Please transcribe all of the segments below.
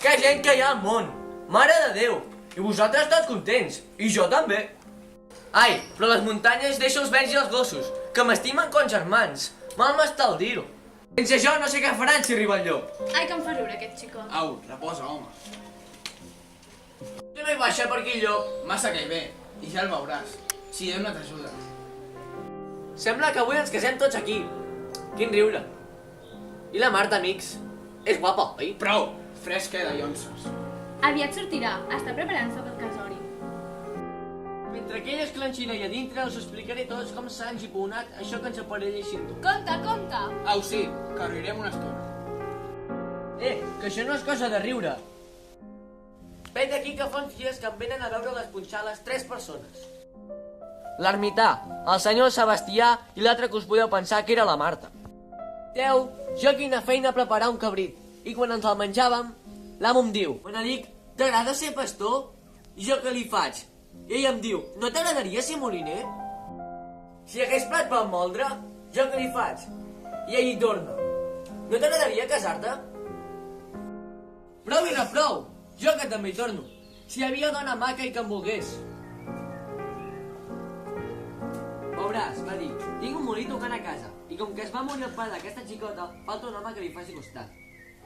Que gent que hi ha al món! Mare de Déu! I vosaltres tots contents! I jo també! Ai, però les muntanyes deixo els vells i els gossos, que m'estimen com germans. Mal m'està el dir-ho. Sense això no sé què faran si arriba el llop. Ai, que em fa riure aquest xicot. Au, reposa, home. Que no hi baixa per aquí el llop. Massa que hi ve, i ja el veuràs. Si Déu no t'ajuda. Sembla que avui ens casem tots aquí. Quin riure. I la Marta, amics? És guapa, oi? Prou! Fresca de llonses. Aviat sortirà, està preparant-se pel casori. Mentre que ell es clenxina allà dintre, us explicaré tots com s'ha engiponat això que ens aparella així. Compte, compte! Au, sí, que riurem una estona. Que això no és cosa de riure. Vet d'aquí que fa uns dies que em venen a veure les punxales 3 persones. L'ermità, el senyor Sebastià i l'altre que us podeu pensar que era la Marta. Teu, jo quina feina preparar un cabrit. I quan ens el menjàvem, l'amo em diu: Manelic, t'agrada ser pastor? I jo què li faig? I ell em diu: no t'agradaria ser moliner? Si hagués plat per moldre, jo què li faig? I ell hi torna: no t'agradaria casar-te? Prou i reprou, jo que també hi torno. Si hi havia dona maca i que em volgués. Veuràs, va dir, tinc un molí tocant a casa, i com que es va morir el pare d'aquesta xicota, falta un home que li faci costat.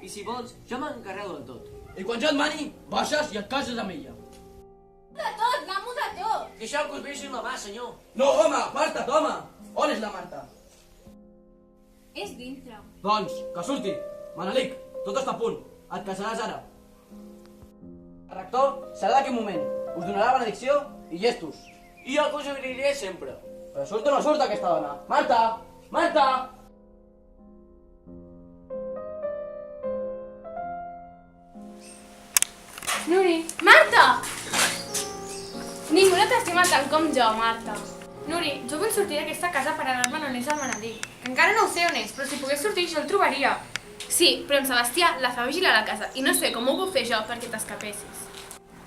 I si vols, jo m'encarrego de tot. I quan jo et mani, baixes i et cases amb ella. De tot, l'amo de tot! Deixeu que us veixin la mà, senyor. No, home, aparta't, home! On és la Marta? És dintre. Doncs, que surti. Manelic, tot està a punt. Et casaràs ara. El rector serà d'aquí un moment. Us donarà benedicció i llestos. I jo que us obriré sempre. Però surt o no surt aquesta dona? Marta! Marta! Nuri! Marta! Ningú no t'estima tant com jo, Marta. Nuri, jo vull sortir d'aquesta casa per anar-me'n on és el Manelic. Encara no ho sé on és, però si pogués sortir jo el trobaria. Sí, però en Sebastià la fa vigilar a la casa i no sé com ho puc fer jo perquè t'escapessis.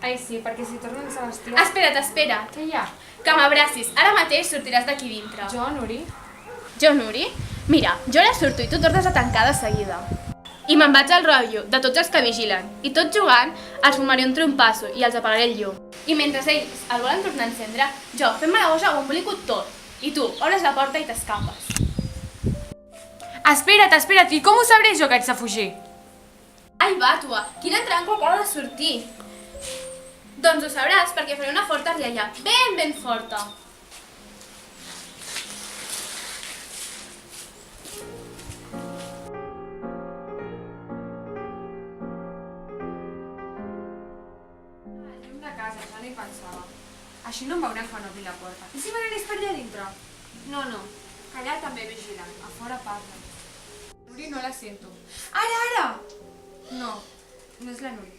Ai, sí, perquè si torno en Sebastià... Espera't, espera't. Què hi ha? Que m'abracis. Ara mateix sortiràs d'aquí dintre. Jo, Nuri? Jo, Nuri? Mira, jo ara surto i tu tornes a tancar de seguida. I me'n vaig al rotllo de tots els que vigilen. I tot jugant, els fumaré un trompasso i els apagaré el llum. I mentre ells el volen tornar a encendre, jo, fent-me la boja, ho embolico tot. I tu, obres la porta i t'escapes. Espera't, espera't, i com ho sabré jo que haig de fugir? Ai, Bàtua, quina tranca acaba de sortir. Doncs ho sabràs perquè faré una forta rialla, ben forta. De casa, ja no hi pensava. Així no em veuran quan obri la porta. I si me n'anés per allà dintre? No, que allà també vigilen, a fora parlen. Nuri no la sento. Ara! No és la Nuri.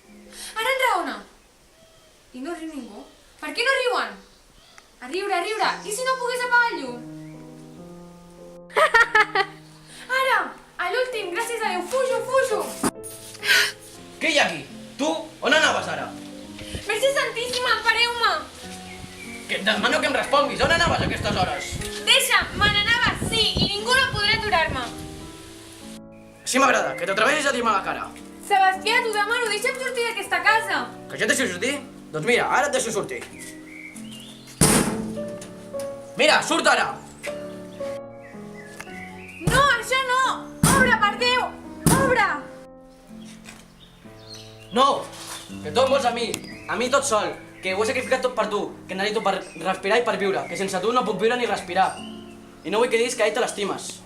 Ara enraona! I no riu ningú? Per què no riuen? A riure! I si no pogués apagar el llum? Ara! A l'últim, gràcies a Déu, fujo! Què hi ha aquí? Tu, on anaves ara? Verge Santíssima, empareu-me! Que et demano que em responguis. On anaves a aquestes hores? Deixa'm, me n'anava, sí, i ningú no podrà aturar-me. Sí m'agrada, que t'atreveixis a dir-me a la cara. Sebastià, t'ho demano, deixa'm sortir d'aquesta casa. Que jo et deixo sortir? Doncs mira, ara et deixo sortir. Mira, surt ara! No, això no! Obre, per Déu! Obre! No! Que tu em vols a mi tot sol, que ho he sacrificat tot per tu, que necessito per respirar i per viure, que sense tu no puc viure ni respirar. I no vull que diguis que a ell te l'estimes.